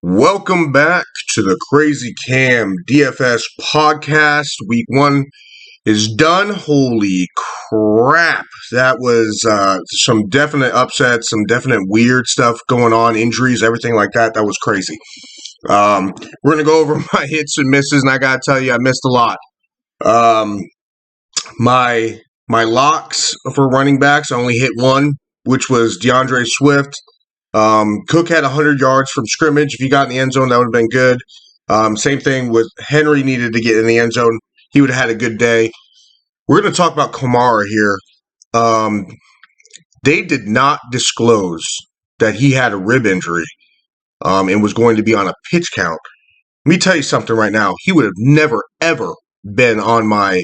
Welcome back to the Crazy Cam DFS podcast. Week 1 is done. Holy crap. That was some definite upsets, some definite weird stuff going on, injuries, everything like that. That was crazy. We're going to go over my hits and misses, and I got to tell you, I missed a lot. My locks for running backs, I only hit one, which was DeAndre Swift. Cook had 100 yards from scrimmage. If he got in the end zone, that would have been good. Same thing with Henry, needed to get in the end zone. He would have had a good day. We're going to talk about Kamara here. They did not disclose that he had a rib injury and was going to be on a pitch count. Let me tell you something right now. He would have never, ever been on my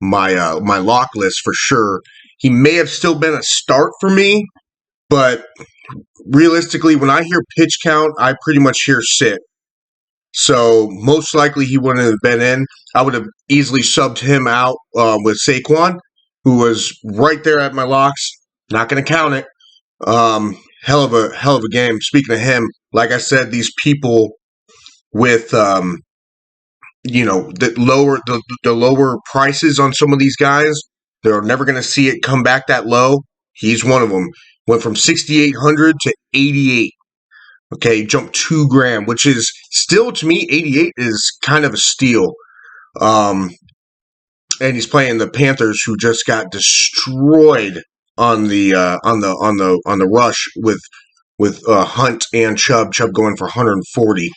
lock list for sure. He may have still been a start for me, but realistically, when I hear pitch count, I pretty much hear sit. So most likely he wouldn't have been in. I would have easily subbed him out with Saquon, who was right there at my locks. Not going to count it. Hell of a game. Speaking of him, like I said, these people with the lower prices on some of these guys, they're never going to see it come back that low. He's one of them. Went from 6,800 to 88. Okay, jumped $2,000, which is still, to me, 88 is kind of a steal. And he's playing the Panthers, who just got destroyed on the rush with Hunt and Chubb. Chubb going for 140.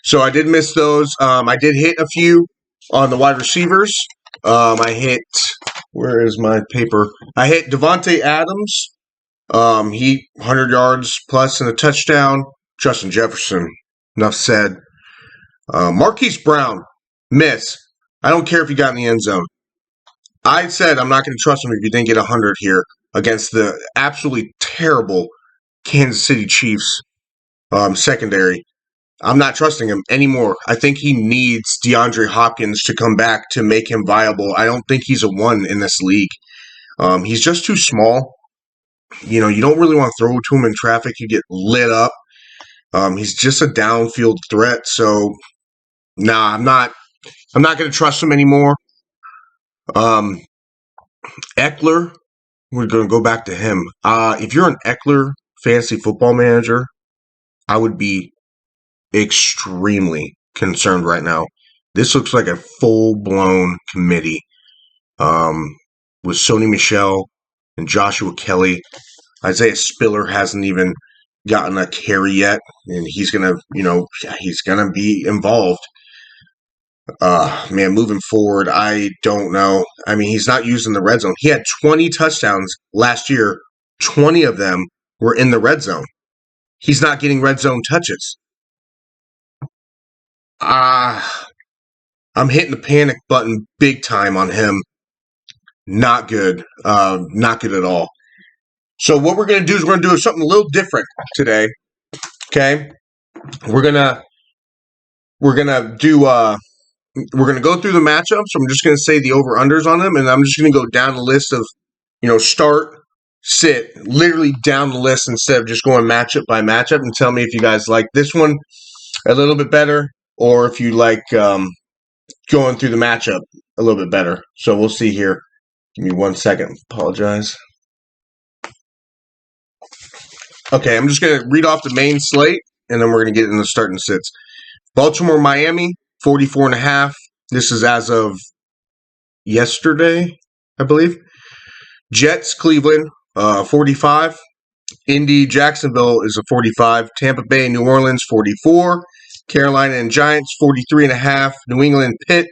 So I did miss those. I did hit a few on the wide receivers. I hit. Where is my paper? I hit Devontae Adams. He 100 yards plus and a touchdown. Justin Jefferson. Enough said. Marquise Brown. Miss. I don't care if he got in the end zone. I said I'm not going to trust him if he didn't get 100 here against the absolutely terrible Kansas City Chiefs secondary. I'm not trusting him anymore. I think he needs DeAndre Hopkins to come back to make him viable. I don't think he's a one in this league. He's just too small. You don't really want to throw to him in traffic. You get lit up. He's just a downfield threat. So, nah, I'm not going to trust him anymore. Eckler, we're going to go back to him. If you're an Eckler fantasy football manager, I would be extremely concerned right now. This looks like a full-blown committee with Sony Michel and Joshua Kelly. Isaiah Spiller hasn't even gotten a carry yet, and he's gonna be involved. Moving forward, I don't know. I mean, he's not using the red zone. He had 20 touchdowns last year. 20 of them were in the red zone. He's not getting red zone touches. I'm hitting the panic button big time on him. Not good. Not good at all. So what we're going to do is we're going to do something a little different today. Okay? We're going to go through the matchups. I'm just going to say the over-unders on them, and I'm just going to go down the list of, start, sit, literally down the list instead of just going matchup by matchup, and tell me if you guys like this one a little bit better, or if you like going through the matchup a little bit better. So we'll see here. Give me 1 second. Apologize. Okay, I'm just going to read off the main slate, and then we're going to get into the start and sits. Baltimore, Miami, 44.5. This is as of yesterday, I believe. Jets, Cleveland, 45. Indy, Jacksonville is a 45. Tampa Bay, New Orleans, 44. Carolina and Giants, 43.5. New England, Pitt,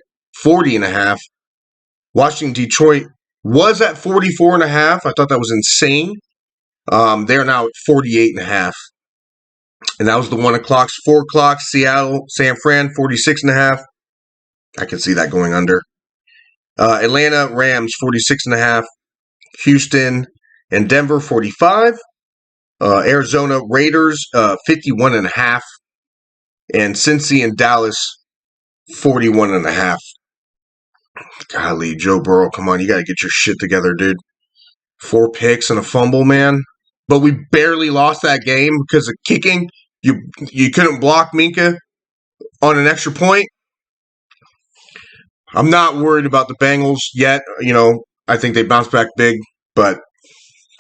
40.5. Washington, Detroit was at 44.5. I thought that was insane. They're now at 48.5. And that was the 1 o'clock. 4 o'clock, Seattle, San Fran, 46.5. I can see that going under. Atlanta, Rams, 46.5. Houston and Denver, 45. Arizona, Raiders, 51.5. And Cincy and Dallas, 41.5. Golly, Joe Burrow, come on. You got to get your shit together, dude. 4 picks and a fumble, man. But we barely lost that game because of kicking. You couldn't block Minka on an extra point. I'm not worried about the Bengals yet. I think they bounce back big, but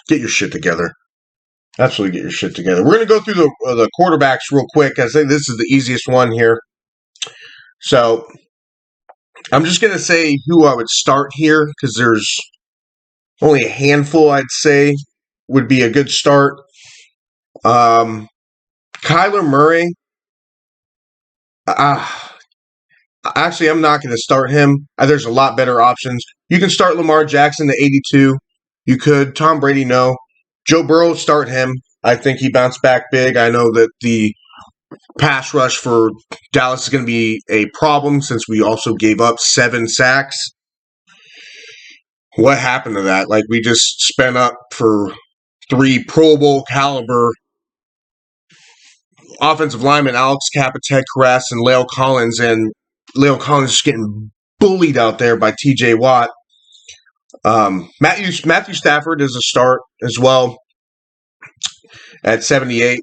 get your shit together. Absolutely get your shit together. We're going to go through the quarterbacks real quick. I think this is the easiest one here. So I'm just going to say who I would start here because there's only a handful I'd say would be a good start. Kyler Murray. Actually, I'm not going to start him. There's a lot better options. You can start Lamar Jackson to 82. You could. Tom Brady, no. Joe Burrow, start him. I think he bounced back big. I know that the pass rush for Dallas is going to be a problem since we also gave up 7 sacks. What happened to that? Like, we just spent up for 3 Pro Bowl caliber offensive linemen, Alex Kapitek, Karras, and La'el Collins, and La'el Collins is getting bullied out there by T.J. Watt. Matthew Stafford is a start as well at 78.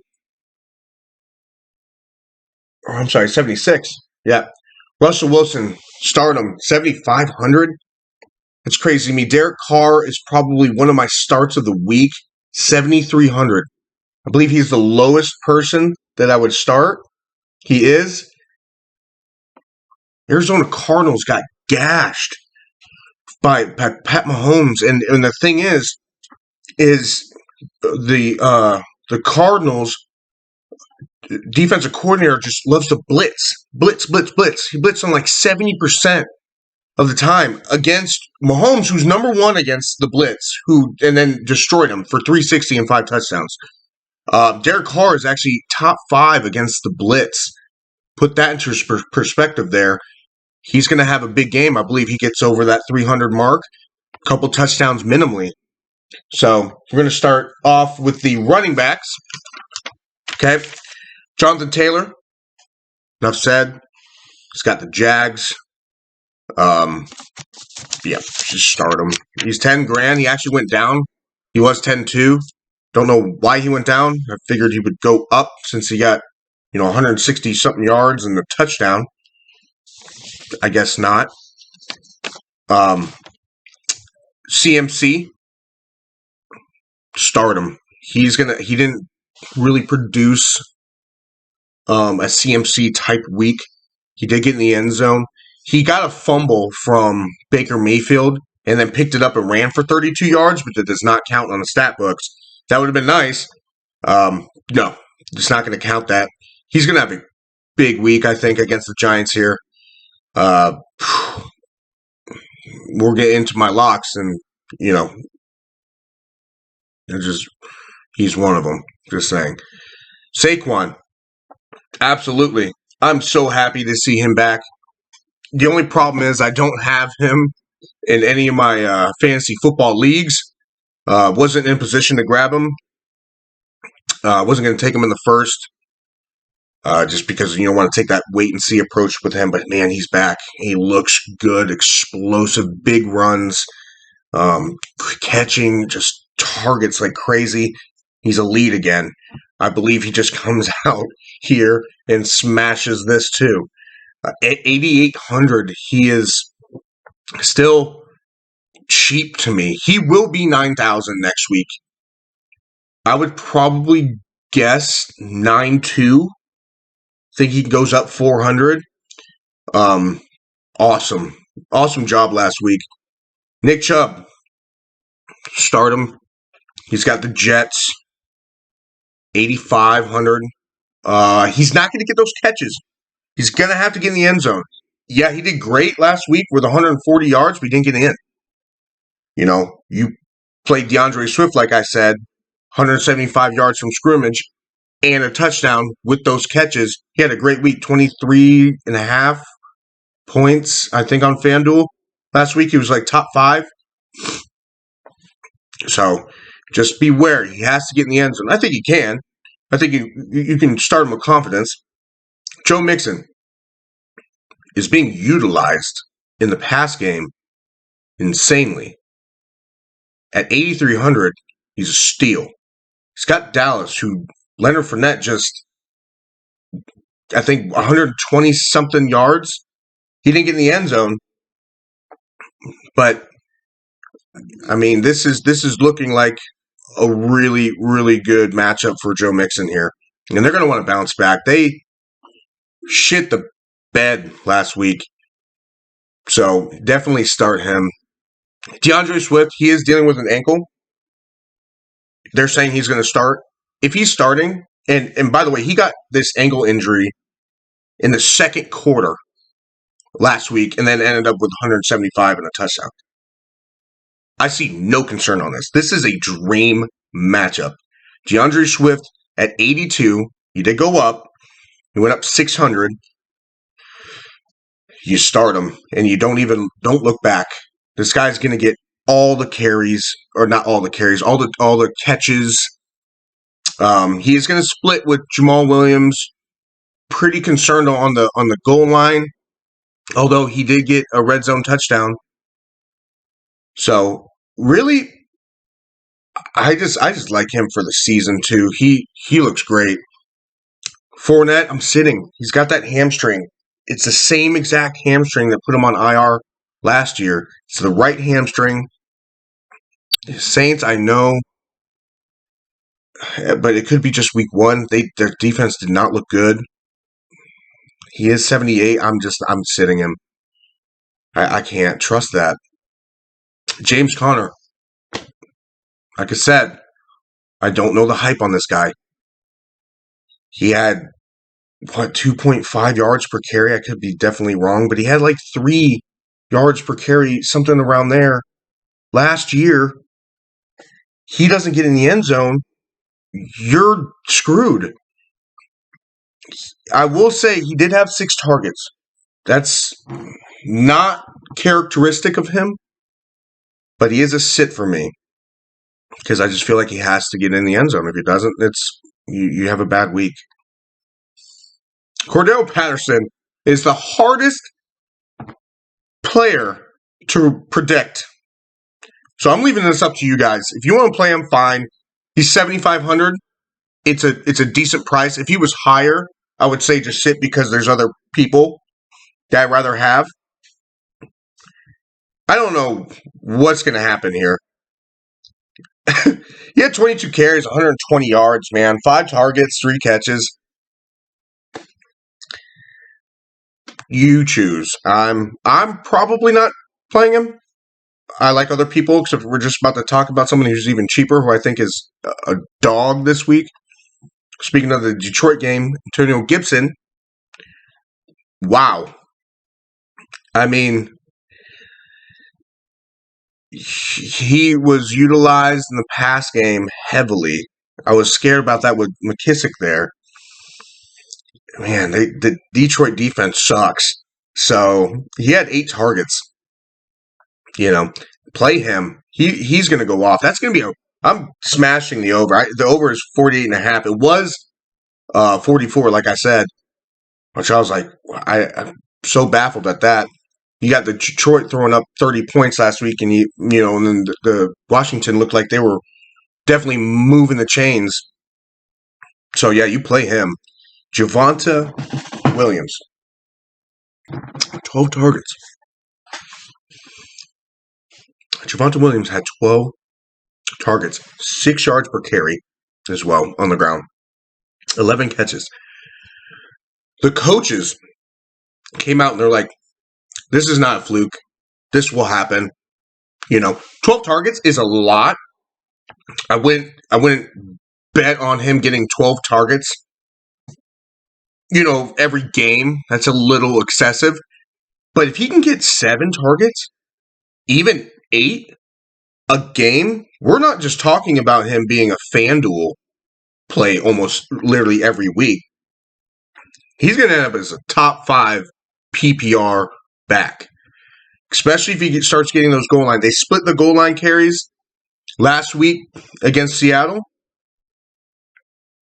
Oh, I'm sorry, 76. Yeah. Russell Wilson, start him, 7,500. It's crazy to me. Derek Carr is probably one of my starts of the week, 7,300. I believe he's the lowest person that I would start. He is. Arizona Cardinals got gashed by Pat Mahomes, and the thing is the Cardinals defensive coordinator just loves to blitz. He blitzed on like 70% of the time against Mahomes, who's number 1 against the blitz, and then destroyed him for 360 and 5 touchdowns. Derek Carr is actually top 5 against the blitz. Put that into perspective there. He's going to have a big game. I believe he gets over that 300 mark, a couple touchdowns minimally. So we're going to start off with the running backs. Okay. Jonathan Taylor, enough said. He's got the Jags. Just start him. He's 10 grand. He actually went down. He was 10-2. Don't know why he went down. I figured he would go up since he got, 160-something yards and a touchdown. I guess not. CMC, start him. He didn't really produce a CMC type week. He did get in the end zone. He got a fumble from Baker Mayfield and then picked it up and ran for 32 yards, but that does not count on the stat books. That would have been nice. No, it's not going to count that. He's going to have a big week, I think, against the Giants here. We'll get into my locks, and he's one of them. Just saying. Saquon, absolutely. I'm so happy to see him back. The only problem is I don't have him in any of my fantasy football leagues. Wasn't in position to grab him. Wasn't going to take him in the first. Just because you don't want to take that wait and see approach with him. But man, he's back. He looks good, explosive, big runs, catching just targets like crazy. He's elite again. I believe he just comes out here and smashes this too. At 8,800, he is still cheap to me. He will be 9,000 next week. I would probably guess 9,200. Think he goes up 400. Awesome job last week. Nick Chubb, start him. He's got the Jets, 8,500. He's not going to get those catches. He's going to have to get in the end zone. Yeah, he did great last week with 140 yards, but he didn't get in. You played DeAndre Swift, like I said, 175 yards from scrimmage and a touchdown with those catches. He had a great week, 23.5 points, I think, on FanDuel. Last week, he was like top 5. So just beware. He has to get in the end zone. I think he can. I think you can start him with confidence. Joe Mixon is being utilized in the pass game insanely. At 8,300, he's a steal. He's got Dallas, who Leonard Fournette just I think 120 something yards. He didn't get in the end zone, but I mean, this is looking like a really, really good matchup for Joe Mixon here. And they're going to want to bounce back. They shit the bed last week. So definitely start him. DeAndre Swift, he is dealing with an ankle. They're saying he's going to start. If he's starting, and by the way, he got this ankle injury in the second quarter last week and then ended up with 175 and a touchdown. I see no concern on this. This is a dream matchup. DeAndre Swift at 82. He did go up. He went up 600. You start him, and you don't look back. This guy's going to get all the carries, or not all the carries, all the catches. He is going to split with Jamal Williams. Pretty concerned on the goal line, although he did get a red zone touchdown. So really, I just like him for the season too. He looks great. Fournette, I'm sitting. He's got that hamstring. It's the same exact hamstring that put him on IR last year. It's the right hamstring. Saints, I know, but it could be just week one. Their defense did not look good. He is 78. I'm sitting him. I can't trust that. James Conner. Like I said, I don't know the hype on this guy. He had 2.5 yards per carry. I could be definitely wrong, but he had like 3 yards per carry, something around there. Last year, he doesn't get in the end zone, you're screwed. I will say he did have 6 targets. That's not characteristic of him, but he is a sit for me because I just feel like he has to get in the end zone. If he doesn't, you have a bad week. Cordell Patterson is the hardest player to predict. So I'm leaving this up to you guys. If you want to play him, fine. He's 7,500. It's a decent price. If he was higher, I would say just sit because there's other people that I'd rather have. I don't know what's going to happen here. He had 22 carries, 120 yards, man. 5 targets, 3 catches. You choose. I'm probably not playing him. I like other people, except we're just about to talk about someone who's even cheaper, who I think is a dog this week. Speaking of the Detroit game, Antonio Gibson. Wow. I mean, he was utilized in the pass game heavily. I was scared about that with McKissick there. Man, the Detroit defense sucks. So he had 8 targets. Play him. He's going to go off. That's going to be I'm smashing the over. The over is 48.5. It was 44, like I said, which I was like, I'm so baffled at that. You got the Detroit throwing up 30 points last week, and and then the Washington looked like they were definitely moving the chains. So yeah, you play him. Javonte Williams, 12 targets. Javonte Williams had 12 targets, 6 yards per carry as well on the ground, 11 catches. The coaches came out and they're like, this is not a fluke. This will happen. 12 targets is a lot. I wouldn't bet on him getting 12 targets, every game. That's a little excessive. But if he can get 7 targets, even 8 a game, we're not just talking about him being a FanDuel play almost literally every week. He's going to end up as a top 5 PPR back, especially if he starts getting those goal line. They split the goal line carries last week against Seattle.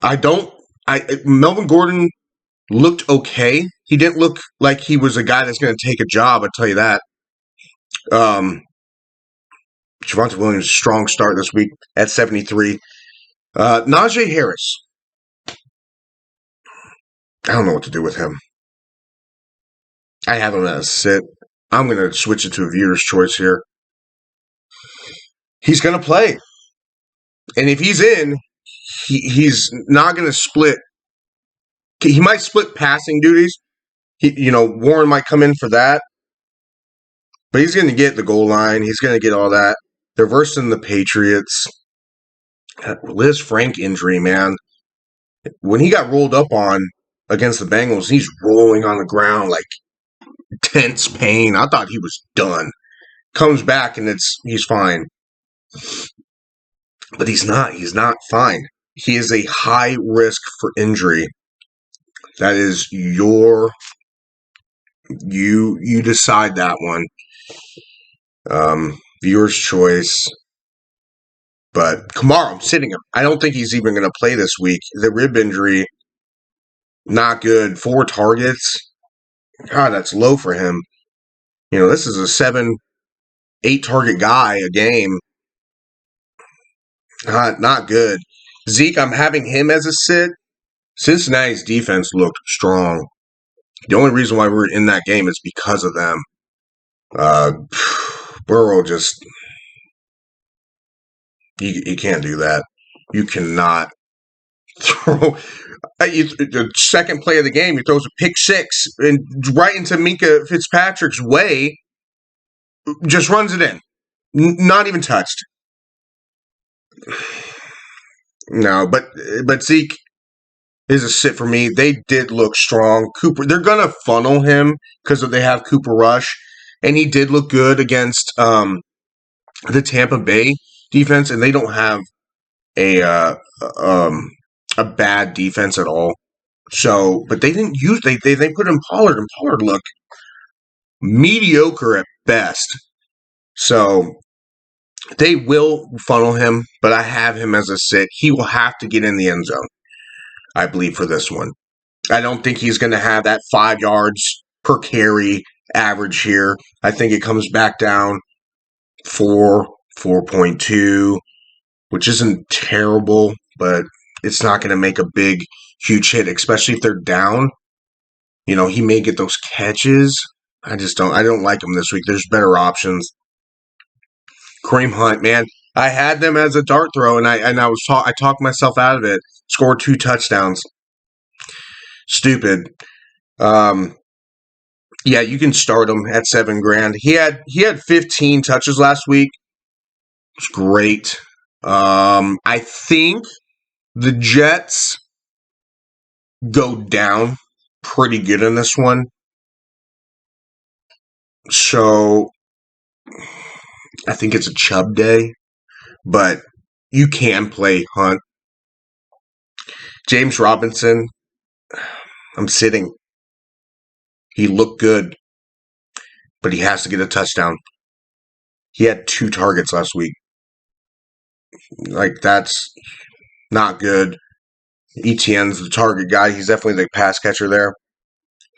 Melvin Gordon looked okay. He didn't look like he was a guy that's going to take a job, I'll tell you that. Javonte Williams, strong start this week at 73. Najee Harris. I don't know what to do with him. I have him as a sit. I'm going to switch it to a viewer's choice here. He's going to play. And if he's in, he's not going to split. He might split passing duties. Warren might come in for that. But he's going to get the goal line. He's going to get all that. They're versing the Patriots. Liz Frank injury, man. When he got rolled up on against the Bengals, he's rolling on the ground like intense pain. I thought he was done. Comes back and he's fine. But he's not. He's not fine. He is a high risk for injury. That is you decide that one. Viewer's choice. But Kamara, I'm sitting him. I don't think he's even going to play this week. The rib injury, not good. 4 targets. God, that's low for him. This is a 7, 8 target guy a game. Not good. Zeke, I'm having him as a sit. Cincinnati's defense looked strong. The only reason why we're in that game is because of them. Burrow just... You can't do that. You cannot throw... The second play of the game, he throws a pick 6 and right into Minka Fitzpatrick's way. Just runs it in. Not even touched. No, but Zeke is a sit for me. They did look strong. Cooper, they're going to funnel him because they have Cooper Rush. And he did look good against the Tampa Bay defense. And they don't have a bad defense at all. So, but they didn't use, they put in Pollard. And Pollard looked mediocre at best. So, they will funnel him, but I have him as a sit. He will have to get in the end zone, I believe, for this one. I don't think he's going to have that 5 yards per carry average here. I think it comes back down 4.2, which isn't terrible, but it's not going to make a big, huge hit, especially if they're down. He may get those catches. I don't like him this week. There's better options. Kareem Hunt, man, I had them as a dart throw, and I talked myself out of it. Scored 2 touchdowns. Stupid. Yeah, you can start him at $7,000. He had 15 touches last week. It's great. I think the Jets go down pretty good in this one. So I think it's a Chubb day, but you can play Hunt. James Robinson, I'm sitting. He looked good, but he has to get a touchdown. He had 2 targets last week. That's not good. Etienne's the target guy. He's definitely the pass catcher there.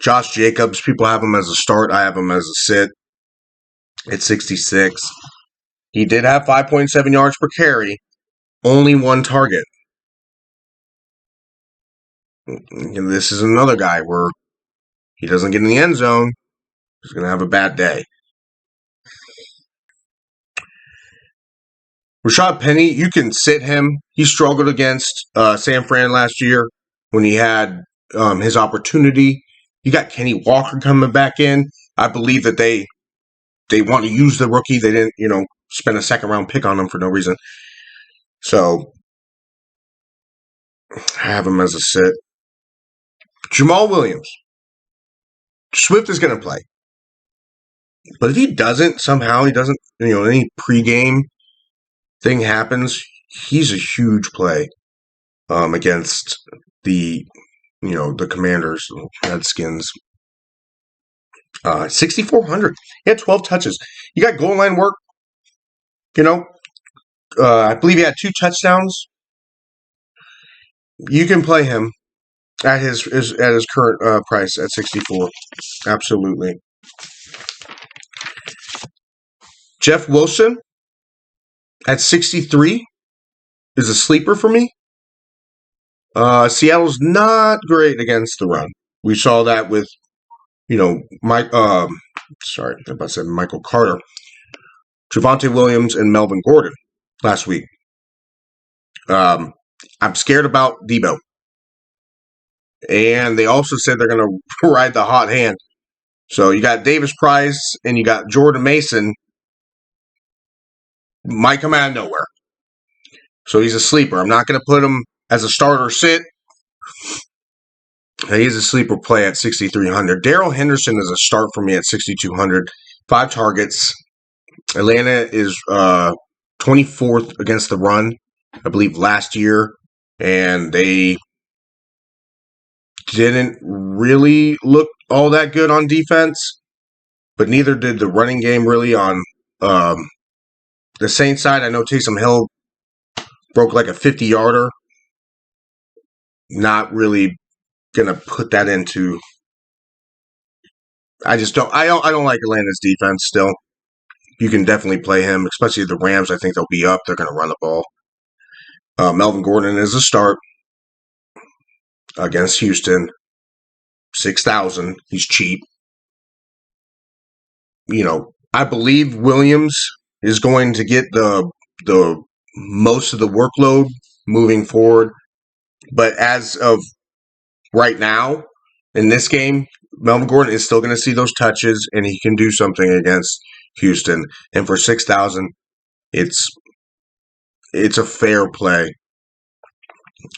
Josh Jacobs, people have him as a start. I have him as a sit. It's 66. He did have 5.7 yards per carry. Only 1 target. And this is another guy where he doesn't get in the end zone. He's going to have a bad day. Rashad Penny, you can sit him. He struggled against San Fran last year when he had his opportunity. You got Kenny Walker coming back in. I believe that they want to use the rookie. They didn't, spend a 2nd-round pick on him for no reason. So, I have him as a sit. Jamal Williams. Swift is going to play. But if he doesn't, any pregame thing happens, he's a huge play against the Commanders, Redskins. 6,400. He had 12 touches. You got goal line work. I believe he had 2 touchdowns. You can play him at his current price at 64. Absolutely. Jeff Wilson at 63 is a sleeper for me. Seattle's not great against the run. We saw that with, sorry, I about to say Michael Carter, Javonte Williams, and Melvin Gordon last week. I'm scared about Debo. And they also said they're going to ride the hot hand. So you got Davis Price and you got Jordan Mason. Might come out of nowhere. So he's a sleeper. I'm not going to put him as a starter sit. He's a sleeper play at 6,300. Darrell Henderson is a start for me at 6,200. 5 targets. Atlanta is 24th against the run, I believe, last year. And they didn't really look all that good on defense. But neither did the running game really on the Saints side. I know Taysom Hill broke like a 50-yarder. Not really gonna put that into. I don't like Atlanta's defense still. You can definitely play him, especially the Rams. I think they'll be up. They're gonna run the ball. Melvin Gordon is a start against Houston. 6,000. He's cheap. I believe Williams is going to get the most of the workload moving forward. But as of right now, in this game, Melvin Gordon is still going to see those touches, and he can do something against Houston. And for 6,000, it's a fair play.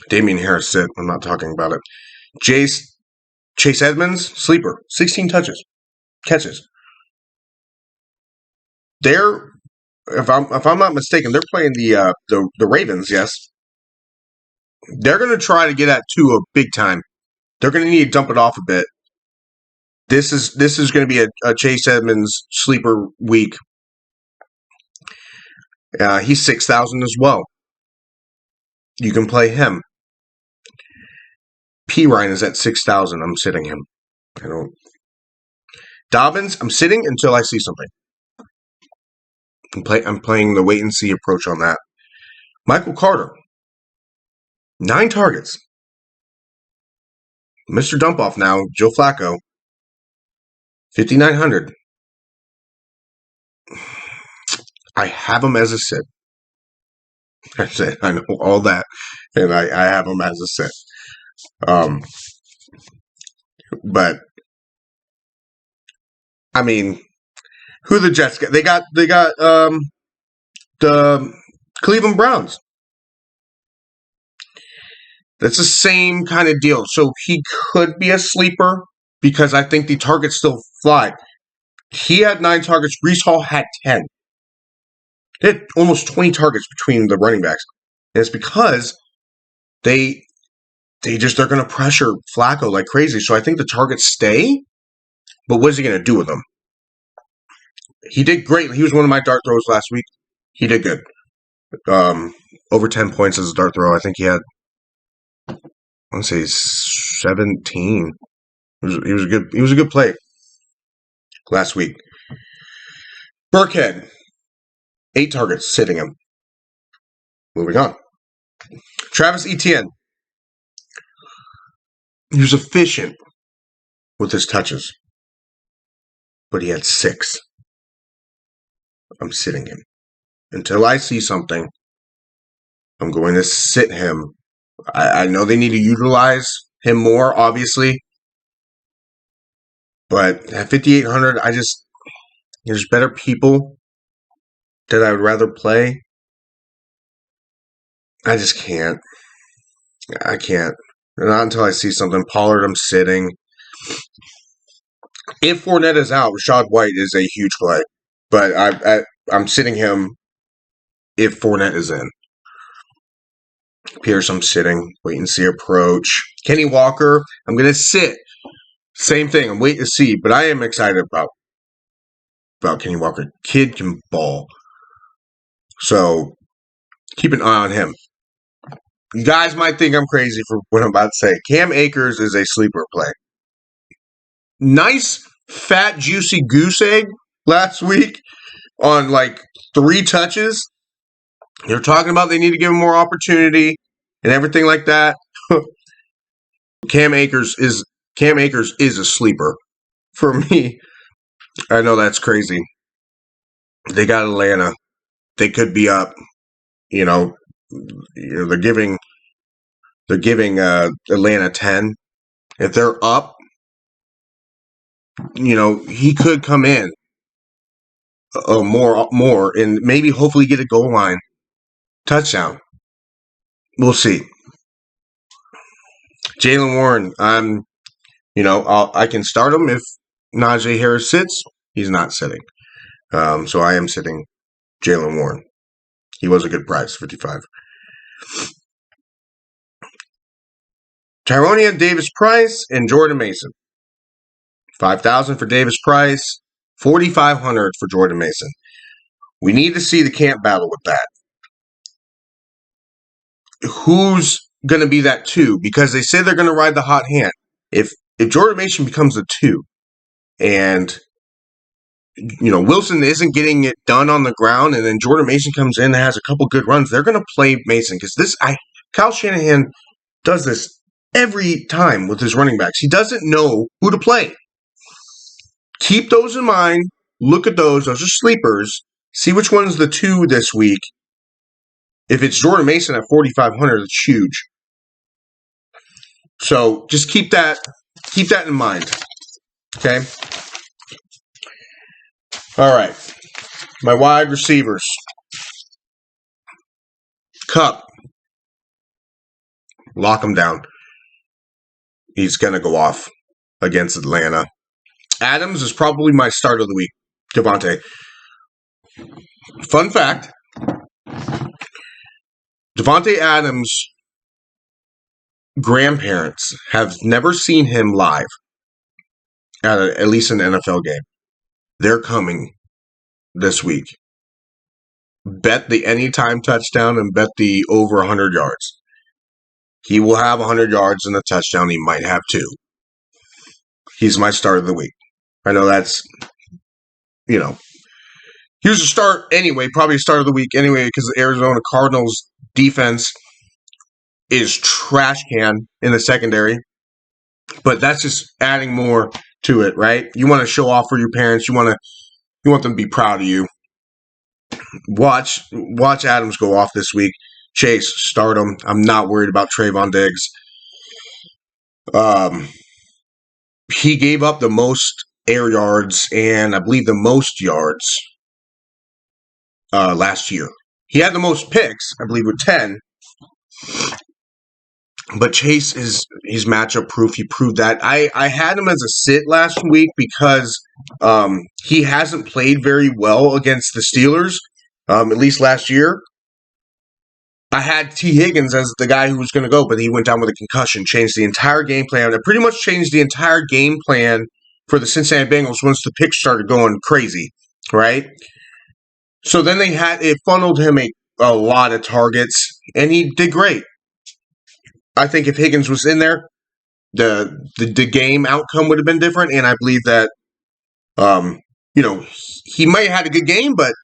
Damian Harris sit. I'm not talking about it. Chase Edmonds, sleeper, 16 catches. They're, if I'm not mistaken, they're playing the Ravens. Yes, they're going to try to get at Tua big time. They're going to need to dump it off a bit. This is going to be a Chase Edmonds sleeper week. He's 6,000 as well. You can play him. P. Ryan is at 6,000. I'm sitting him. Dobbins, I'm sitting until I see something. I'm playing the wait and see approach on that. Michael Carter, 9 targets. Mr. Dump-Off now, Joe Flacco, 5,900. I have him as a sit. I said I know all that, and I have him as a sit. But I mean, who the Jets got? They got the Cleveland Browns. That's the same kind of deal. So he could be a sleeper because I think the targets still fly. He had 9 targets. Breece Hall had 10. They had almost 20 targets between the running backs. And it's because they're going to pressure Flacco like crazy. So I think the targets stay. But what is he going to do with them? He did great. He was one of my dart throws last week. He did good. Over 10 points as a dart throw. I think he had, I want to say 17. He was a good play last week. Burkhead, 8 targets, sitting him. Moving on. Travis Etienne. He was efficient with his touches, but he had 6. I'm sitting him. Until I see something, I'm going to sit him. I know they need to utilize him more, obviously. But at 5,800, there's better people that I would rather play. I just can't. I can't. Not until I see something. Pollard, I'm sitting. If Fournette is out, Rashad White is a huge play. But I'm sitting him if Fournette is in. Pierce, I'm sitting. Wait and see approach. Kenny Walker, I'm going to sit. Same thing. I'm waiting to see. But I am excited about Kenny Walker. Kid can ball. So keep an eye on him. You guys might think I'm crazy for what I'm about to say. Cam Akers is a sleeper play. Nice, fat, juicy goose egg last week on like 3 touches. They're talking about they need to give him more opportunity and everything like that. Cam Akers is Cam Akers is a sleeper for me. I know that's crazy. They got Atlanta. They could be up. You know, they're giving Atlanta 10. If they're up, he could come in more and maybe hopefully get a goal line touchdown. We'll see. Jaylen Warren, I can start him if Najee Harris sits. He's not sitting. So I am sitting Jaylen Warren. He was a good price, 55. Tyronia Davis Price and Jordan Mason. 5,000 for Davis Price, 4,500 for Jordan Mason. We need to see the camp battle with that. Who's going to be that 2? Because they say they're going to ride the hot hand. If Jordan Mason becomes a 2 and Wilson isn't getting it done on the ground and then Jordan Mason comes in and has a couple good runs, they're going to play Mason because Kyle Shanahan does this every time with his running backs. He doesn't know who to play. Keep those in mind. Look at those. Those are sleepers. See which one's the 2 this week. If it's Jordan Mason at 4,500, it's huge. So just keep that in mind. Okay? All right. My wide receivers. Cup. Lock him down. He's going to go off against Atlanta. Adams is probably my start of the week. Devontae. Fun fact. Devontae Adams' grandparents have never seen him live at least an NFL game. They're coming this week. Bet the anytime touchdown and bet the over 100 yards. He will have 100 yards and a touchdown. He might have 2. He's my start of the week. I know that's, he was a start anyway, probably a start of the week anyway, because the Arizona Cardinals defense is trash can in the secondary. But that's just adding more to it, right? You want to show off for your parents. You want them to be proud of you. Watch Adams go off this week. Chase, start him. I'm not worried about Trayvon Diggs. He gave up the most air yards and I believe the most yards last year. He had the most picks, I believe, with 10. But Chase he's matchup proof. He proved that. I had him as a sit last week because he hasn't played very well against the Steelers, at least last year. I had T. Higgins as the guy who was going to go, but he went down with a concussion, changed the entire game plan. It pretty much changed the entire game plan for the Cincinnati Bengals once the picks started going crazy, right? So then it funneled him a lot of targets, and he did great. I think if Higgins was in there, the game outcome would have been different, and I believe that, he might have had a good game, but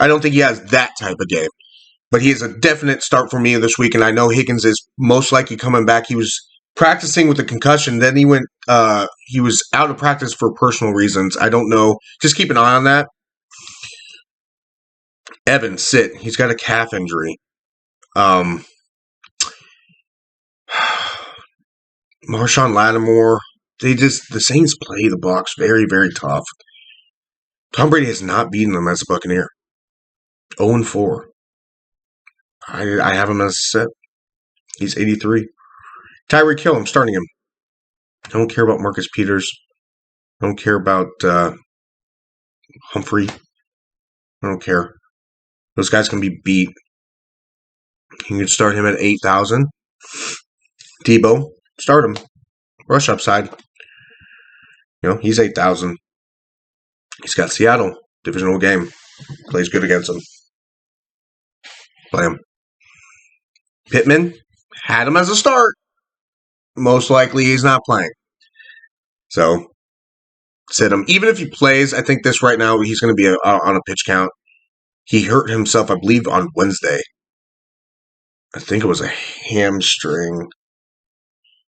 I don't think he has that type of game. But he is a definite start for me this week, and I know Higgins is most likely coming back. He was practicing with a concussion. Then he was out of practice for personal reasons. I don't know. Just keep an eye on that. Evans, sit. He's got a calf injury. Marshawn Lattimore. The Saints play the Bucs very, very tough. Tom Brady has not beaten them as a Buccaneer. 0-4. I have him as a set. He's 83. Tyreek Hill, I'm starting him. I don't care about Marcus Peters. I don't care about Humphrey. I don't care. Those guys can be beat. You can start him at 8,000. Debo, start him. Rush upside. He's 8,000. He's got Seattle. Divisional game. Plays good against them. Play him. Pittman, had him as a start. Most likely he's not playing. So, sit him. Even if he plays, I think this right now, he's going to be on a pitch count. He hurt himself, I believe, on Wednesday. I think it was a hamstring.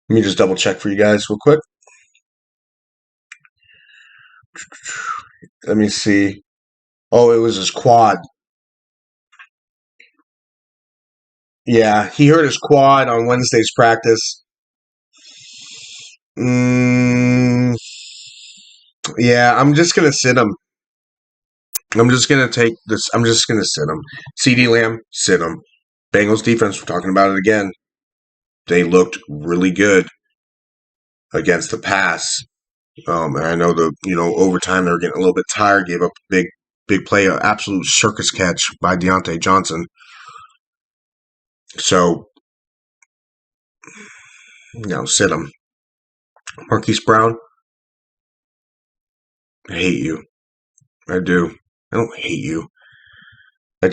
Let me just double check for you guys real quick. Let me see. Oh, it was his quad. Yeah, he hurt his quad on Wednesday's practice. Yeah, I'm just going to sit him. I'm just going to take this. I'm just going to sit him. CD Lamb, sit him. Bengals defense, we're talking about it again. They looked really good against the pass. And I know overtime they were getting a little bit tired, gave up a big play, an absolute circus catch by Deontay Johnson. So, sit him. Marquise Brown, I hate you. I do. I don't hate you. I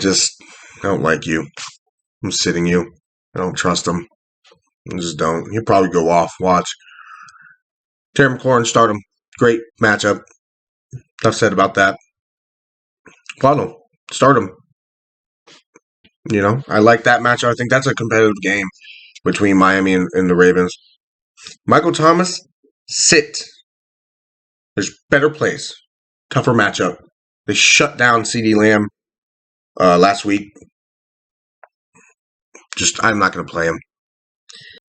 don't like you. I'm sitting you. I don't trust him. I just don't. He'll probably go off. Watch. Terry McLaurin, start him. Great matchup. Enough said about that. Follow. Start him. I like that matchup. I think that's a competitive game between Miami and the Ravens. Michael Thomas, sit. There's better plays. Tougher matchup. They shut down CD Lamb last week. I'm not going to play him.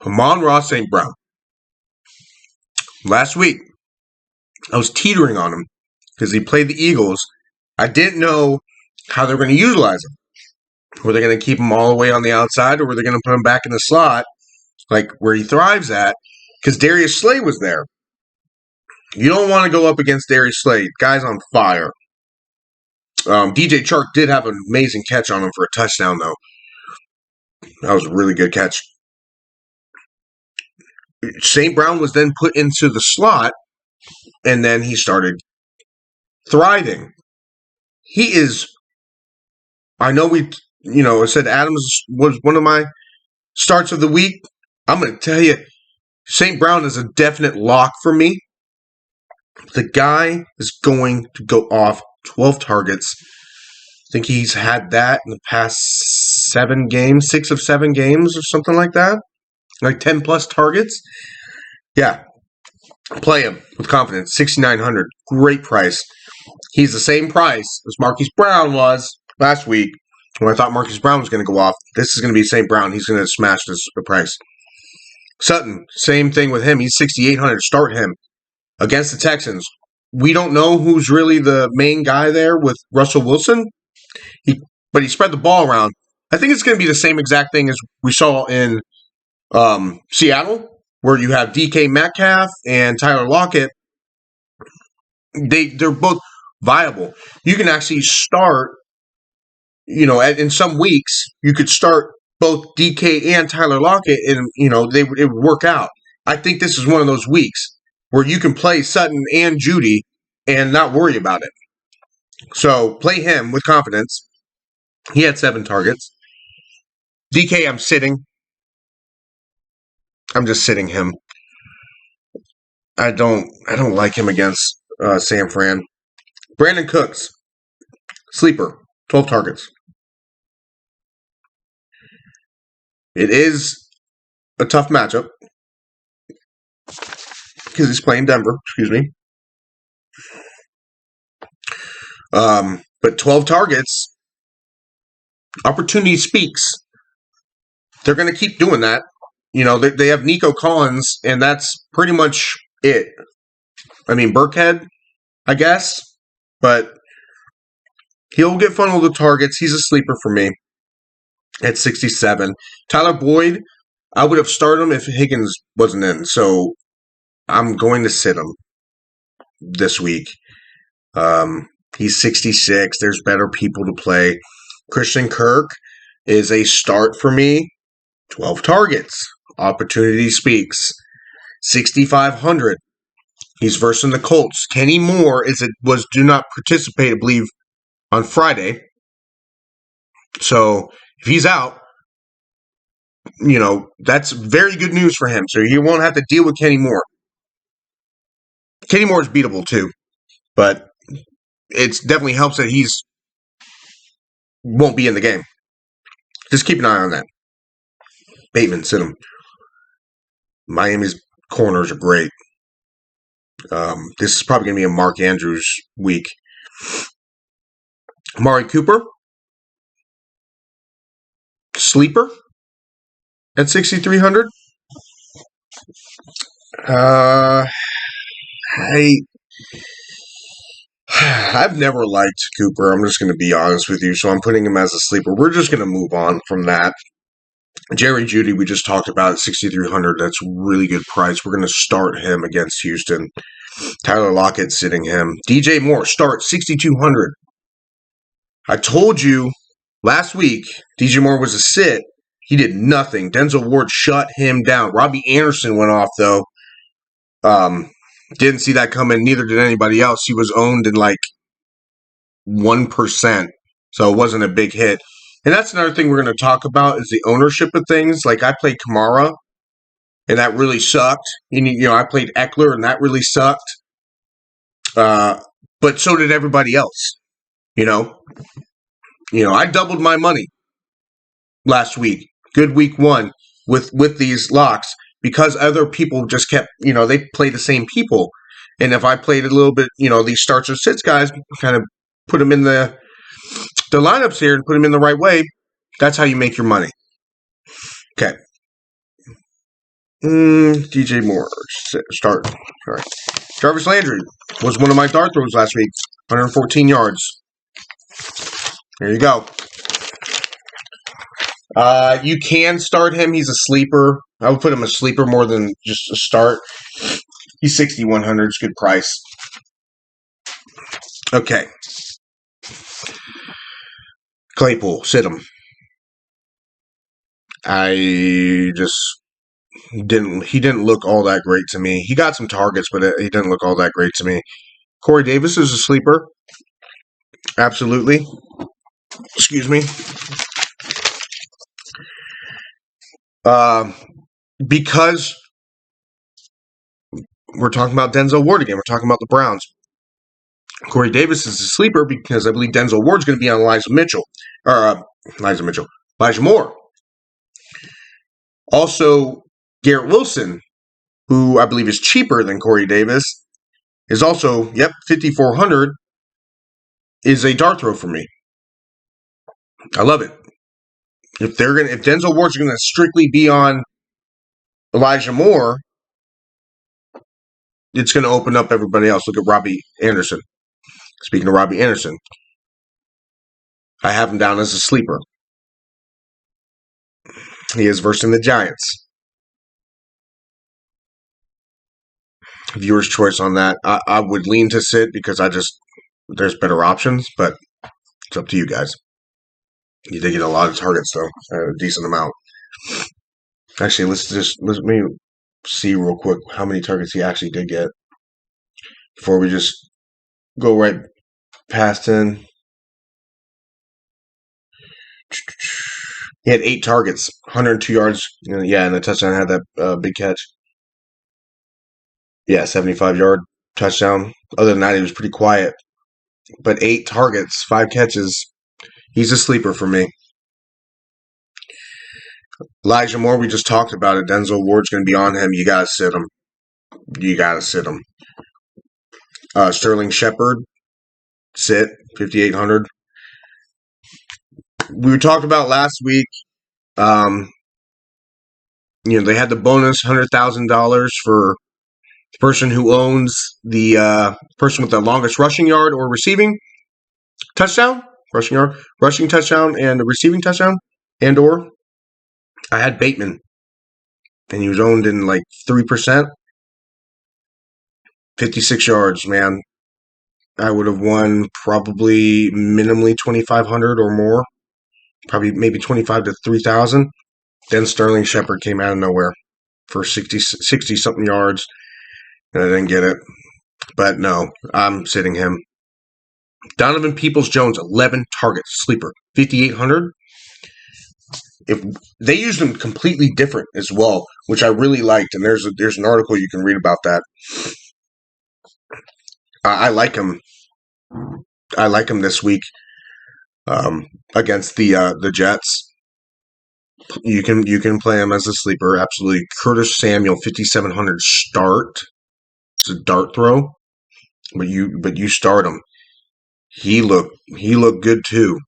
Amon-Ra St. Brown. Last week, I was teetering on him because he played the Eagles. I didn't know how they were going to utilize him. Were they going to keep him all the way on the outside, or were they going to put him back in the slot, like where he thrives at? Because Darius Slay was there. You don't want to go up against Darius Slay. Guy's on fire. DJ Chark did have an amazing catch on him for a touchdown, though. That was a really good catch. St. Brown was then put into the slot, and then he started thriving. He is, I know I said Adams was one of my starts of the week. I'm going to tell you, St. Brown is a definite lock for me. The guy is going to go off 12 targets. I think he's had that in the past 7 games, 6 of 7 games or something like that. Like 10 plus targets. Yeah. Play him with confidence. 6,900. Great price. He's the same price as Marquise Brown was last week when I thought Marquise Brown was going to go off. This is going to be St. Brown. He's going to smash the price. Sutton, same thing with him. He's 6,800. Start him against the Texans. We don't know who's really the main guy there with Russell Wilson, but he spread the ball around. I think it's going to be the same exact thing as we saw in Seattle, where you have DK Metcalf and Tyler Lockett. They're both viable. You can actually start, in some weeks, you could start both DK and Tyler Lockett, and, it would work out. I think this is one of those weeks where you can play Sutton and Judy and not worry about it. So play him with confidence. He had 7 targets. DK, I'm sitting. I'm just sitting him. I don't like him against San Fran. Brandon Cooks, sleeper, 12 targets. It is a tough matchup because he's playing Denver. Excuse me. But 12 targets, opportunity speaks. They're going to keep doing that. They have Nico Collins, and that's pretty much it. I mean, Burkhead, I guess, but he'll get funneled to targets. He's a sleeper for me at 67. Tyler Boyd, I would have started him if Higgins wasn't in, so I'm going to sit him this week. He's 66. There's better people to play. Christian Kirk is a start for me. 12 targets. Opportunity speaks. 6,500. He's versing the Colts. Kenny Moore was do not participate, I believe, on Friday. So if he's out, that's very good news for him. So you won't have to deal with Kenny Moore. Kenny Moore is beatable too, but it definitely helps that won't be in the game. Just keep an eye on that. Bateman, sit him. Miami's corners are great. This is probably going to be a Mark Andrews week. Amari Cooper, sleeper at 6,300. I've never liked Cooper. I'm just going to be honest with you. So I'm putting him as a sleeper. We're just going to move on from that. Jerry Jeudy, we just talked about at 6,300. That's a really good price. We're going to start him against Houston. Tyler Lockett sitting him. DJ Moore, start 6,200. I told you last week DJ Moore was a sit. He did nothing. Denzel Ward shut him down. Robbie Anderson went off, though. Didn't see that coming. Neither did anybody else. He was owned in like 1%. So it wasn't a big hit. And that's another thing we're going to talk about is the ownership of things. Like I played Kamara, and that really sucked. And, I played Eckler, and that really sucked. But so did everybody else. I doubled my money last week. Good week one with these locks because other people just kept, they play the same people. And if I played a little bit, these starts or sits guys, kind of put them in the lineups here and put them in the right way, that's how you make your money. Okay. DJ Moore, start. All right. Jarvis Landry was one of my dart throws last week, 114 yards. There you go. You can start him. He's a sleeper. I would put him a sleeper more than just a start. He's 6,100. It's a good price. Okay. Claypool, sit him. He didn't look all that great to me. He got some targets, but he didn't look all that great to me. Corey Davis is a sleeper. Absolutely. Excuse me. Because we're talking about Denzel Ward again. We're talking about the Browns. Corey Davis is a sleeper because I believe Denzel Ward's going to be on Elijah Moore. Also, Garrett Wilson, who I believe is cheaper than Corey Davis, is also, 5,400, is a dart throw for me. I love it. If Denzel Ward's going to strictly be on Elijah Moore, it's going to open up everybody else. Look at Robbie Anderson. Speaking of Robbie Anderson, I have him down as a sleeper. He is versing the Giants. Viewer's choice on that. I would lean to sit because there's better options, but it's up to you guys. You did get a lot of targets, though, a decent amount. Actually, let me see real quick how many targets he actually did get before we just go right past him. He had 8 targets, 102 yards. And a touchdown. Had that big catch. 75-yard touchdown. Other than that, he was pretty quiet. But 8 targets, 5 catches. He's a sleeper for me. Elijah Moore, we just talked about it. Denzel Ward's going to be on him. You got to sit him. Sterling Shepard, sit, 5,800. We talked about last week. They had the bonus $100,000 for the person who owns the person with the longest rushing yard or receiving touchdown. Rushing touchdown, and a receiving touchdown, or I had Bateman, and he was owned in like 3%. 56 yards, man. I would have won probably minimally 2,500 or more, probably maybe 25 to 3,000. Then Sterling Shepard came out of nowhere for 60 something yards, and I didn't get it. But no, I'm sitting him. Donovan Peoples-Jones, 11 targets, sleeper, 5,800. If they used him completely different as well, which I really liked, and there's an article you can read about that. I like him. I like him this week against the Jets. You can play him as a sleeper, absolutely. Curtis Samuel, 5,700 start. It's a dart throw, but you start him. He looked good too.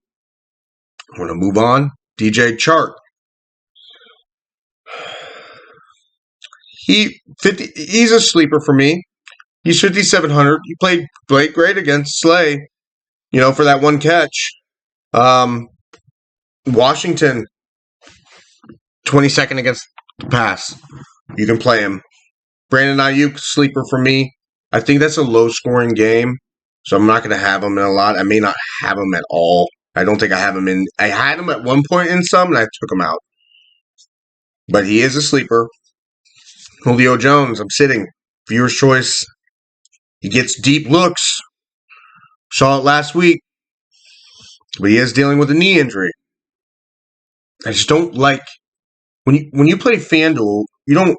I'm gonna move on. DJ Chark. He's a sleeper for me. He's 5,700. He played great against Slay, for that one catch. Washington, 22nd against the pass. You can play him. Brandon Ayuk, sleeper for me. I think that's a low-scoring game, so I'm not going to have him in a lot. I may not have him at all. I don't think I have him in. I had him at one point in some, and I took him out. But he is a sleeper. Julio Jones, I'm sitting. Viewer's choice. He gets deep looks. Saw it last week. But he is dealing with a knee injury. I just don't like when you play FanDuel, you don't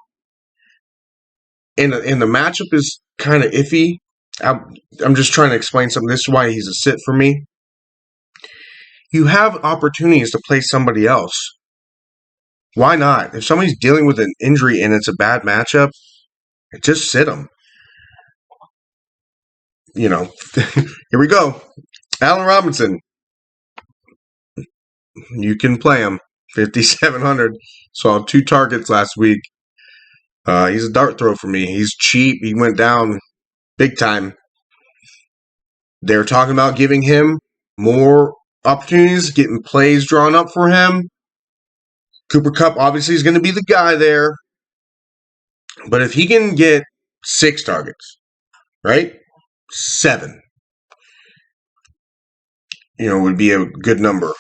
and the matchup is kind of iffy. I'm just trying to explain something. This is why he's a sit for me. You have opportunities to play somebody else. Why not? If somebody's dealing with an injury and it's a bad matchup, just sit them. Here we go. Allen Robinson. You can play him. 5,700. Saw 2 targets last week. He's a dart throw for me. He's cheap. He went down big time. They're talking about giving him more opportunities, getting plays drawn up for him. Cooper Kupp obviously is going to be the guy there. But if he can get 6 targets, right? 7. Would be a good number.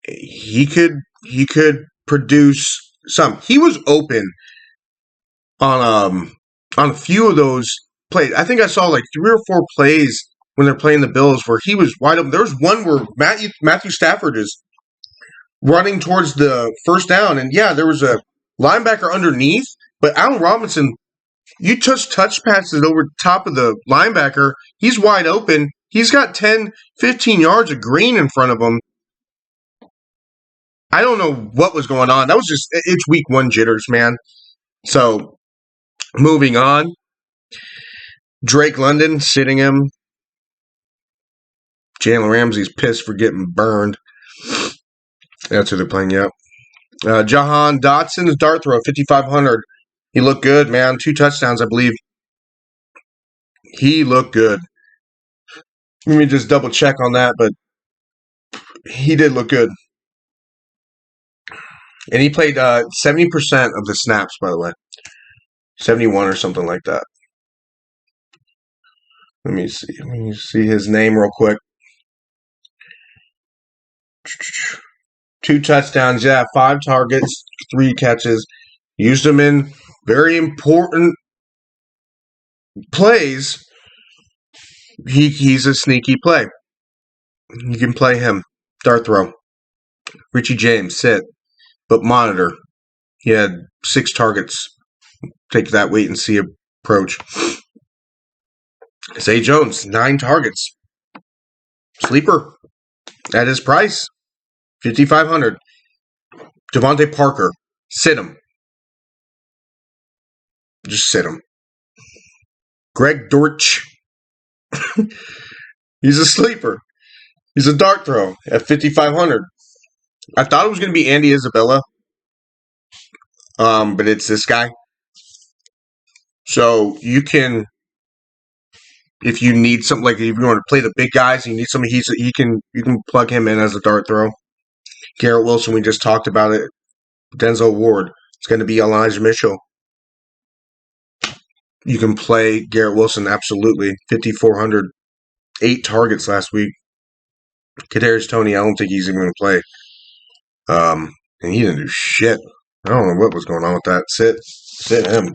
He could produce some. He was open on a few of those plays. I think I saw like 3 or 4 plays when they're playing the Bills where he was wide open. There was one where Matthew Stafford is running towards the first down, and yeah, there was a linebacker underneath, but Allen Robinson, you touch passes over top of the linebacker, he's wide open. He's got 10, 15 yards of green in front of him. I don't know what was going on. That was it's week 1 jitters, man. So, moving on. Drake London, sitting him. Jalen Ramsey's pissed for getting burned. That's who they're playing, yep. Jahan Dotson's dart throw, 5,500. He looked good, man. 2 touchdowns, I believe. He looked good. Let me just double check on that, but he did look good. And he played 70% of the snaps, by the way. 71 or something like that. Let me see his name real quick. 2 touchdowns, yeah, 5 targets, 3 catches. Used them in very important plays. He's a sneaky play. You can play him. Dart throw. Richie James, sit. But monitor. He had 6 targets. Take that wait and see approach. Zay Jones, 9 targets. Sleeper. At his price. 5,500. Devontae Parker. Sit him. Just sit him. Greg Dortch. He's a sleeper. He's a dart throw at 5,500. I thought it was going to be Andy Isabella, but it's this guy. So you can, if you need something, like if you want to play the big guys, and you need somebody, you can plug him in as a dart throw. Garrett Wilson, we just talked about it. Denzel Ward. It's going to be Elijah Mitchell. You can play Garrett Wilson, absolutely. 5,400. 8 targets last week. Kadarius Toney, I don't think he's even going to play. And he didn't do shit. I don't know what was going on with that. Sit him.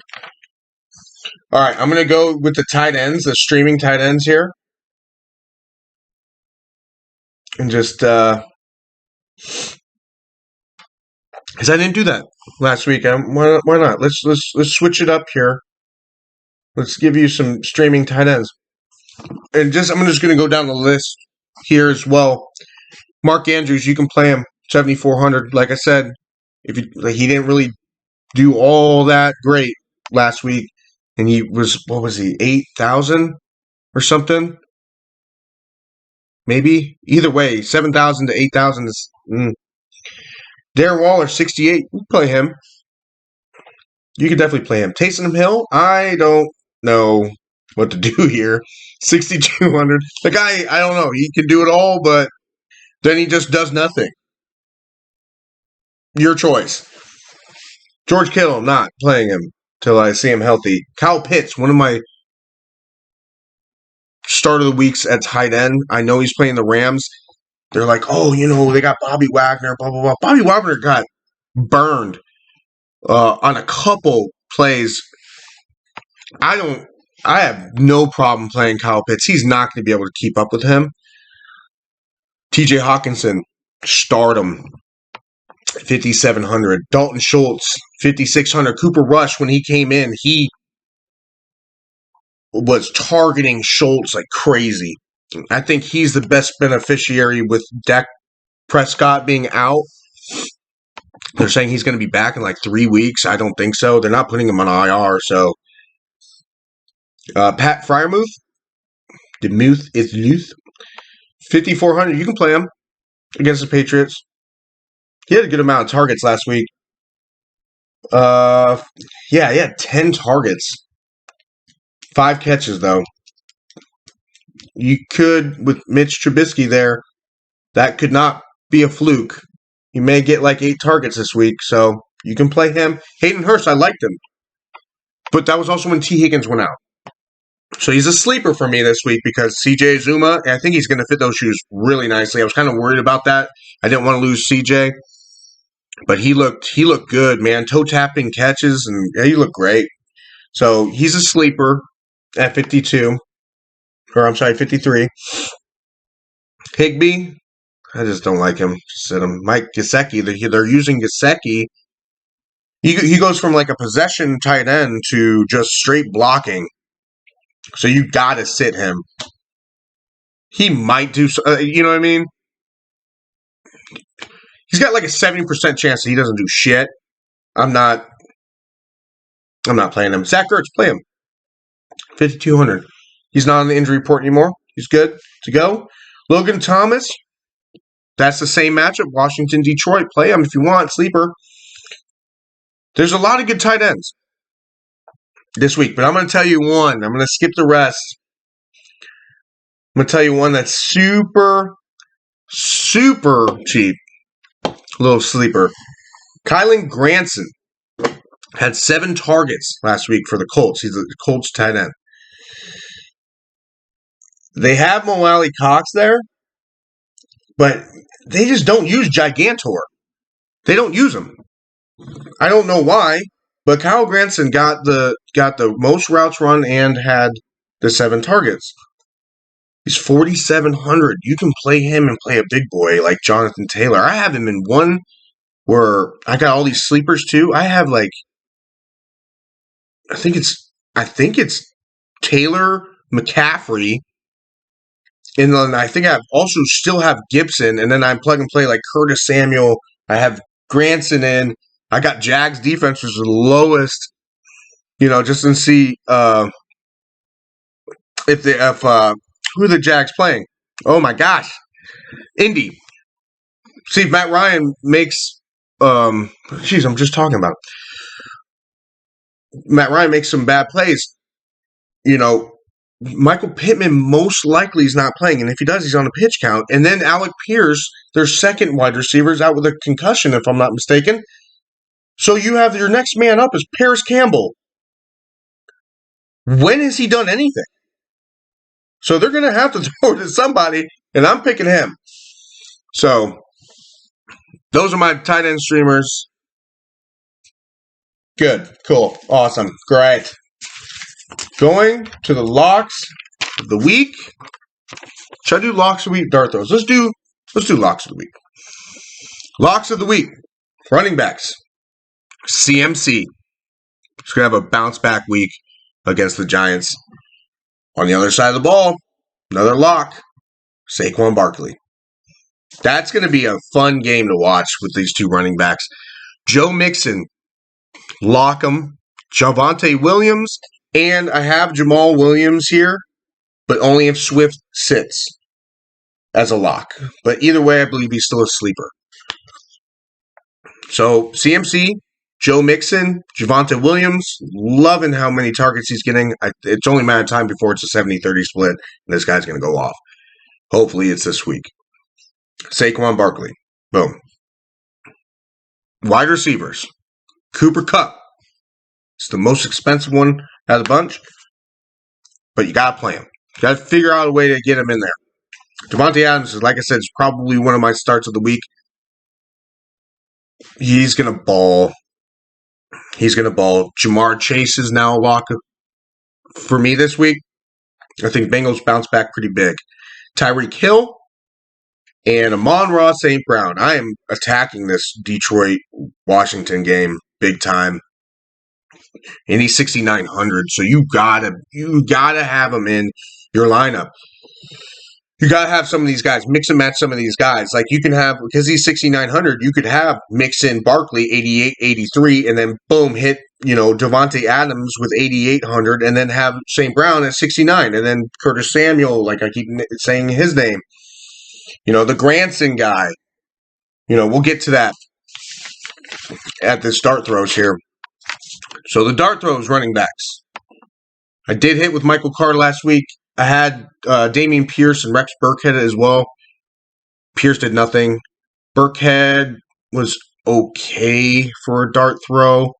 All right, I'm going to go with the tight ends, the streaming tight ends here. And just, because I didn't do that last week. Why not? Let's switch it up here. Let's give you some streaming tight ends. And I'm just going to go down the list here as well. Mark Andrews, you can play him. 7,400. Like I said, if he didn't really do all that great last week, and he was, what was he, 8,000 or something? Maybe. Either way, 7,000 to 8,000 is. Darren Waller, 68. You play him. You could definitely play him. Taysom Hill, I don't know what to do here. 6,200. The guy, I don't know. He can do it all, but then he just does nothing. Your choice. George Kittle, I'm not playing him till I see him healthy. Kyle Pitts, one of my start of the weeks at tight end. I know he's playing the Rams. They're like, oh, they got Bobby Wagner, blah, blah, blah. Bobby Wagner got burned on a couple plays. I have no problem playing Kyle Pitts. He's not going to be able to keep up with him. TJ Hawkinson, stardom, 5,700. Dalton Schultz, 5,600. Cooper Rush, when he came in, he was targeting Schultz like crazy. I think he's the best beneficiary with Dak Prescott being out. They're saying he's going to be back in like 3 weeks. I don't think so. They're not putting him on IR. So, Pat Freiermuth, DeMuth is Luth, 5,400. You can play him against the Patriots. He had a good amount of targets last week. Yeah, he had 10 targets. 5 catches, though. You could, with Mitch Trubisky there, that could not be a fluke. He may get like 8 targets this week, so you can play him. Hayden Hurst, I liked him. But that was also when T. Higgins went out. So he's a sleeper for me this week because CJ Zuma, I think he's going to fit those shoes really nicely. I was kind of worried about that. I didn't want to lose CJ. But he looked good, man. Toe-tapping catches, and he looked great. So he's a sleeper at 52. Or, I'm sorry, 53. Higbee, I just don't like him. Sit him. Mike Gesicki, they're using Gesicki. He goes from like a possession tight end to just straight blocking. So you got to sit him. He might do, you know what I mean? He's got like a 70% chance that he doesn't do shit. I'm not playing him. Zach Ertz, play him. 5,200. He's not on the injury report anymore. He's good to go. Logan Thomas, that's the same matchup. Washington, Detroit. Play him if you want. Sleeper. There's a lot of good tight ends this week, but I'm going to tell you one. I'm going to skip the rest. I'm going to tell you one that's super, super cheap. Little sleeper. Kylan Granson had 7 targets last week for the Colts. He's the Colts tight end. They have Mo Alley Cox there, but they just don't use Gigantor. They don't use him. I don't know why, but Kyle Granson got the most routes run and had the 7 targets. He's 4,700. You can play him and play a big boy like Jonathan Taylor. I have him in one where I got all these sleepers too. I have like, I think it's Taylor, McCaffrey, and then I think I also still have Gibson, and then I plug and play like Curtis Samuel. I have Granson in. I got Jags defense was the lowest, just to see who are the Jags playing? Oh my gosh. Indy. See if Matt Ryan makes I'm just talking about. Matt Ryan makes some bad plays. Michael Pittman most likely is not playing, and if he does, he's on a pitch count. And then Alec Pierce, their second wide receiver, is out with a concussion, if I'm not mistaken. So you have your next man up is Paris Campbell. When has he done anything? So they're going to have to throw it to somebody, and I'm picking him. So those are my tight end streamers. Good. Cool. Awesome. Great. Going to the locks of the week. Should I do locks of the week? Dart throws. Let's do locks of the week. Locks of the week. Running backs. CMC. He's going to have a bounce back week against the Giants. On the other side of the ball, another lock. Saquon Barkley. That's going to be a fun game to watch with these two running backs. Joe Mixon, lock him. Javonte Williams, and I have Jamal Williams here, but only if Swift sits as a lock. But either way, I believe he's still a sleeper. So CMC, Joe Mixon, Javonte Williams, loving how many targets he's getting. It's only a matter of time before it's a 70-30 split, and this guy's going to go off. Hopefully it's this week. Saquon Barkley. Boom. Wide receivers. Cooper Kupp. It's the most expensive one out of the bunch, but you got to play him. You got to figure out a way to get him in there. Devontae Adams, like I said, is probably one of my starts of the week. He's going to ball. He's going to ball. Jamar Chase is now a lock for me this week. I think Bengals bounce back pretty big. Tyreek Hill and Amon-Ra St. Brown. I am attacking this Detroit-Washington game big time. And he's 6,900, so you gotta have him in your lineup. You gotta have some of these guys, mix and match some of these guys. Like you can have, because he's 6,900, you could have mix in Barkley 88, 83, and then boom, hit Devontae Adams with 8,800, and then have St. Brown at 69, and then Curtis Samuel, like I keep saying his name, the Granson guy. We'll get to that at the start throws here. So the dart throws running backs. I did hit with Michael Carter last week. I had Dameon Pierce and Rex Burkhead as well. Pierce did nothing. Burkhead was okay for a dart throw.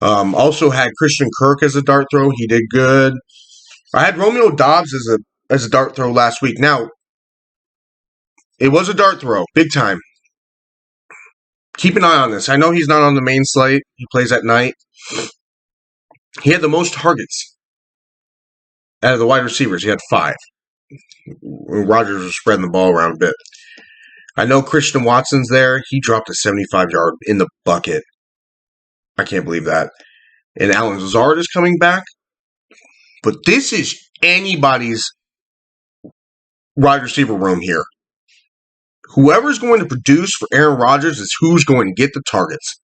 Also had Christian Kirk as a dart throw. He did good. I had Romeo Doubs as a dart throw last week. Now, it was a dart throw, big time. Keep an eye on this. I know he's not on the main slate. He plays at night. He had the most targets out of the wide receivers. He had 5. Rodgers was spreading the ball around a bit. I know Christian Watson's there. He dropped a 75-yard in the bucket. I can't believe that. And Allen Lazard is coming back. But this is anybody's wide receiver room here. Whoever's going to produce for Aaron Rodgers is who's going to get the targets.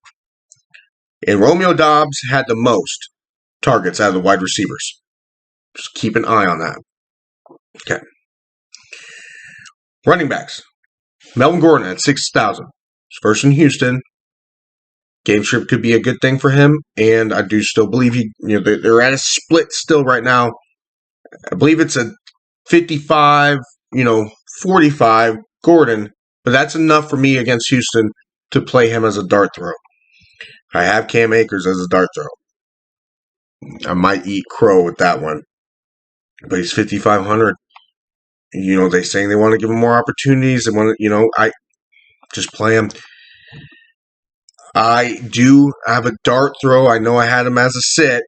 And Romeo Doubs had the most targets out of the wide receivers. Just keep an eye on that. Okay. Running backs. Melvin Gordon at 6,000. First in Houston. Game script could be a good thing for him, and I do still believe they're at a split still right now. I believe it's a 55, 45 Gordon, but that's enough for me against Houston to play him as a dart throw. I have Cam Akers as a dart throw. I might eat crow with that one, but he's 5,500. They saying they want to give him more opportunities. They want to, I just play him. I do have a dart throw. I know I had him as a sit.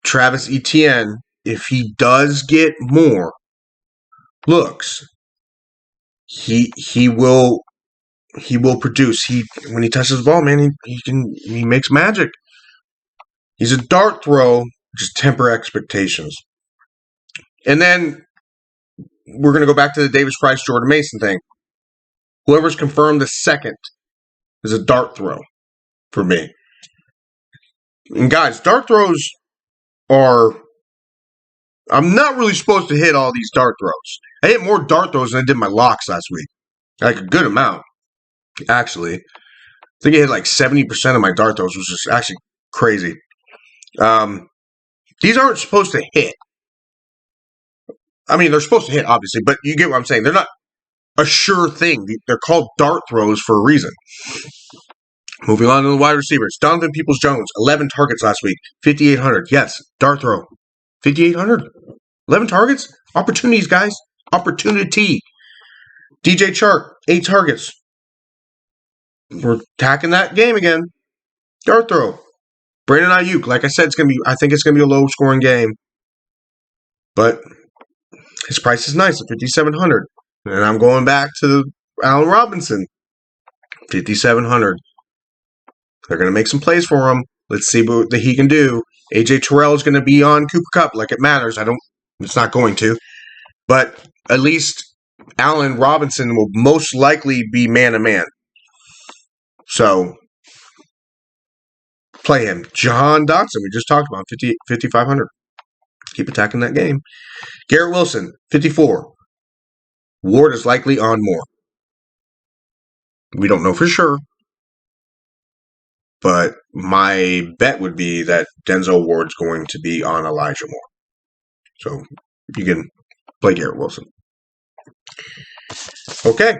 Travis Etienne, if he does get more looks, he will produce. When he touches the ball, man, he makes magic. He's a dart throw. Just temper expectations. And then we're going to go back to the Davis Price Jordan Mason thing. Whoever's confirmed the second is a dart throw for me. And guys, dart throws are... I'm not really supposed to hit all these dart throws. I hit more dart throws than I did my locks last week. Like a good amount, actually. I think I hit like 70% of my dart throws, which is actually crazy. These aren't supposed to hit. I mean, they're supposed to hit, obviously, but you get what I'm saying. They're not a sure thing. They're called dart throws for a reason. Moving on to the wide receivers. Donovan Peoples-Jones, 11 targets last week, 5,800. Yes, dart throw. 5,800. 11 targets? Opportunities, guys. Opportunity. DJ Chark, 8 targets. We're attacking that game again. Dart throw. Brandon Ayuk, like I said, I think it's gonna be a low scoring game. But his price is nice at 5,700. And I'm going back to Allen Robinson. 5,700. They're gonna make some plays for him. Let's see what he can do. AJ Terrell is gonna be on Cooper Kupp like it matters. It's not going to. But at least Allen Robinson will most likely be man-to-man. So, play him. Jahan Dotson, we just talked about, 5,500. Keep attacking that game. Garrett Wilson, 54. Ward is likely on more. We don't know for sure, but my bet would be that Denzel Ward's going to be on Elijah Moore. So you can play Garrett Wilson. Okay.